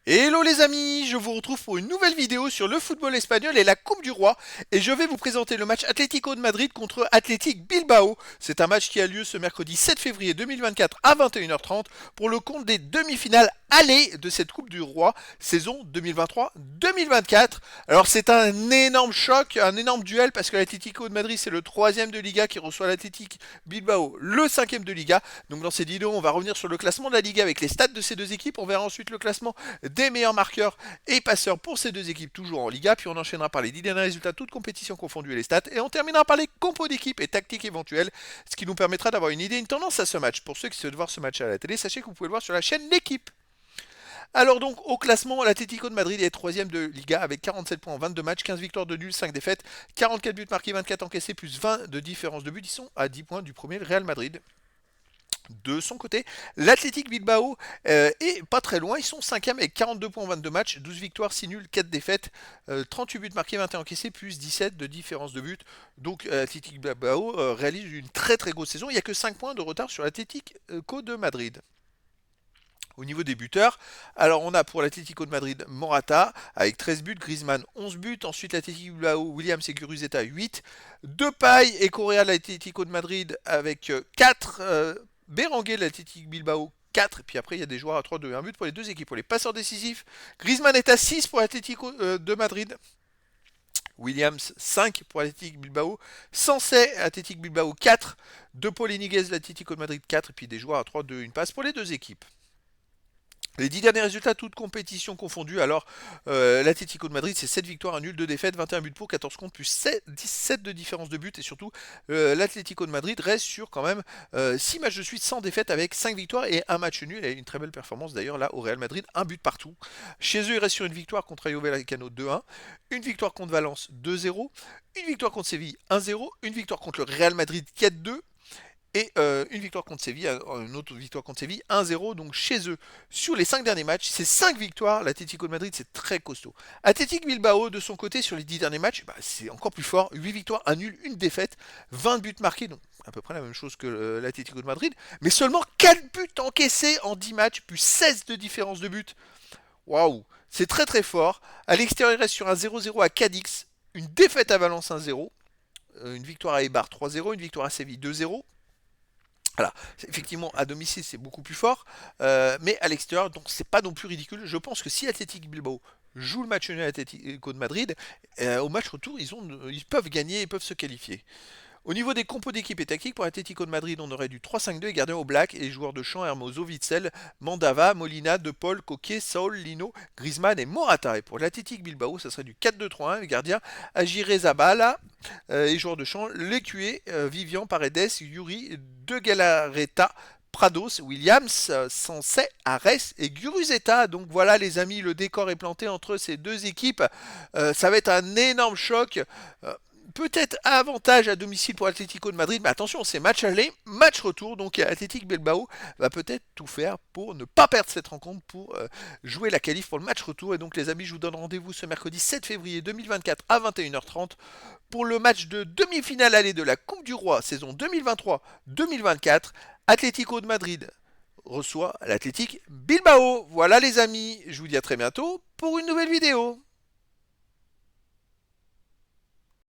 Hello les amis, je vous retrouve pour une nouvelle vidéo sur le football espagnol et la Coupe du Roi et je vais vous présenter le match Atlético de Madrid contre Athletic Bilbao. C'est un match qui a lieu ce mercredi 7 février 2024 à 21h30 pour le compte des demi-finales aller de cette Coupe du Roi saison 2023-2024. Alors c'est un énorme choc, un énorme duel parce que l'Atlético de Madrid c'est le troisième de Liga qui reçoit l'Athletic Bilbao, le cinquième de Liga. Donc dans cette vidéo on va revenir sur le classement de la Liga avec les stats de ces deux équipes, on verra ensuite le classement des meilleurs marqueurs et passeurs pour ces deux équipes toujours en Liga, puis on enchaînera par les 10 derniers résultats toutes compétitions confondues et les stats, et on terminera par les compos d'équipe et tactiques éventuelles, ce qui nous permettra d'avoir une idée, une tendance à ce match. Pour ceux qui souhaitent voir ce match à la télé, sachez que vous pouvez le voir sur la chaîne L'équipe. Alors donc au classement, l'Atlético de Madrid est troisième de Liga avec 47 points en 22 matchs, 15 victoires de nul, 5 défaites, 44 buts marqués, 24 encaissés, plus 20 de différence de but. Ils sont à 10 points du premier, le Real Madrid. De son côté, l'Athletic Bilbao est pas très loin, ils sont 5e avec 42 points en 22 matchs, 12 victoires, 6 nuls, 4 défaites, 38 buts marqués, 21 encaissés, plus 17 de différence de but. Donc l'Athletic Bilbao réalise une très très grosse saison, il n'y a que 5 points de retard sur l'Atlético de Madrid. Au niveau des buteurs, alors on a pour l'Atlético de Madrid Morata avec 13 buts, Griezmann 11 buts, ensuite l'Atlético Bilbao, Williams et Guruzeta 8, Depay et Correa de l'Atlético de Madrid avec 4, Berenguer de l'Atlético Bilbao 4, et puis après il y a des joueurs à 3, 2 et 1 but pour les deux équipes. Pour les passeurs décisifs, Griezmann est à 6 pour l'Atlético de Madrid, Williams 5 pour l'Atlético Bilbao, Sancet Atlético Bilbao 4, De Paul et Niguez de l'Atlético de Madrid 4, et puis des joueurs à 3, 2 et 1 passe pour les deux équipes. Les 10 derniers résultats, toutes compétitions confondues. Alors, l'Atlético de Madrid, c'est 7 victoires, un nul, 2 défaites, 21 buts pour, 14 contre, plus 17 de différence de but. Et surtout, l'Atlético de Madrid reste sur quand même 6 matchs de suite sans défaite avec 5 victoires et un match nul. Et une très belle performance d'ailleurs là au Real Madrid, un but partout. Chez eux, ils restent sur une victoire contre Rayo Vallecano 2-1, une victoire contre Valence 2-0, une victoire contre Séville 1-0, une victoire contre le Real Madrid 4-2 et une victoire contre Séville, une autre victoire contre Séville, 1-0 donc chez eux. Sur les 5 derniers matchs, c'est 5 victoires, l'Atlético de Madrid c'est très costaud. Athletic Bilbao de son côté sur les 10 derniers matchs, bah, c'est encore plus fort, 8 victoires, 1 nul, une défaite, 20 buts marqués, donc à peu près la même chose que l'Atlético de Madrid, mais seulement 4 buts encaissés en 10 matchs, plus 16 de différence de but. Waouh, c'est très très fort. À l'extérieur, il reste sur un 0-0 à Cadix, une défaite à Valence 1-0, une victoire à Eibar 3-0, une victoire à Séville 2-0. Voilà, effectivement, à domicile c'est beaucoup plus fort, mais à l'extérieur, donc c'est pas non plus ridicule. Je pense que si Athletic Bilbao joue le match nul à Atletico de Madrid, au match retour, ils peuvent gagner, ils peuvent se qualifier. Au niveau des compos d'équipe et tactique, pour Atlético de Madrid, on aurait du 3-5-2 et gardien au black et les joueurs de champ Hermoso, Witzel, Mandava, Molina, De Paul, Coquet, Saul, Lino, Griezmann et Morata. Et pour l'Athletic Bilbao, ça serait du 4-2-3-1 et gardien Agiré Zabala et joueurs de champ Lecué, Vivian, Paredes, Yuri, De Galarreta, Prados, Williams, Sancet, Ares et Guruzeta. Donc voilà les amis, le décor est planté entre ces deux équipes. Ça va être un énorme choc. Euh, Peut-être avantage à domicile pour Atlético de Madrid, mais attention, c'est match aller, match retour, donc Athletic Bilbao va peut-être tout faire pour ne pas perdre cette rencontre, pour jouer la qualif pour le match retour. Et donc les amis, je vous donne rendez-vous ce mercredi 7 février 2024 à 21h30 pour le match de demi-finale aller de la Coupe du Roi saison 2023-2024. Atlético de Madrid reçoit l'Athletic Bilbao. Voilà les amis, je vous dis à très bientôt pour une nouvelle vidéo.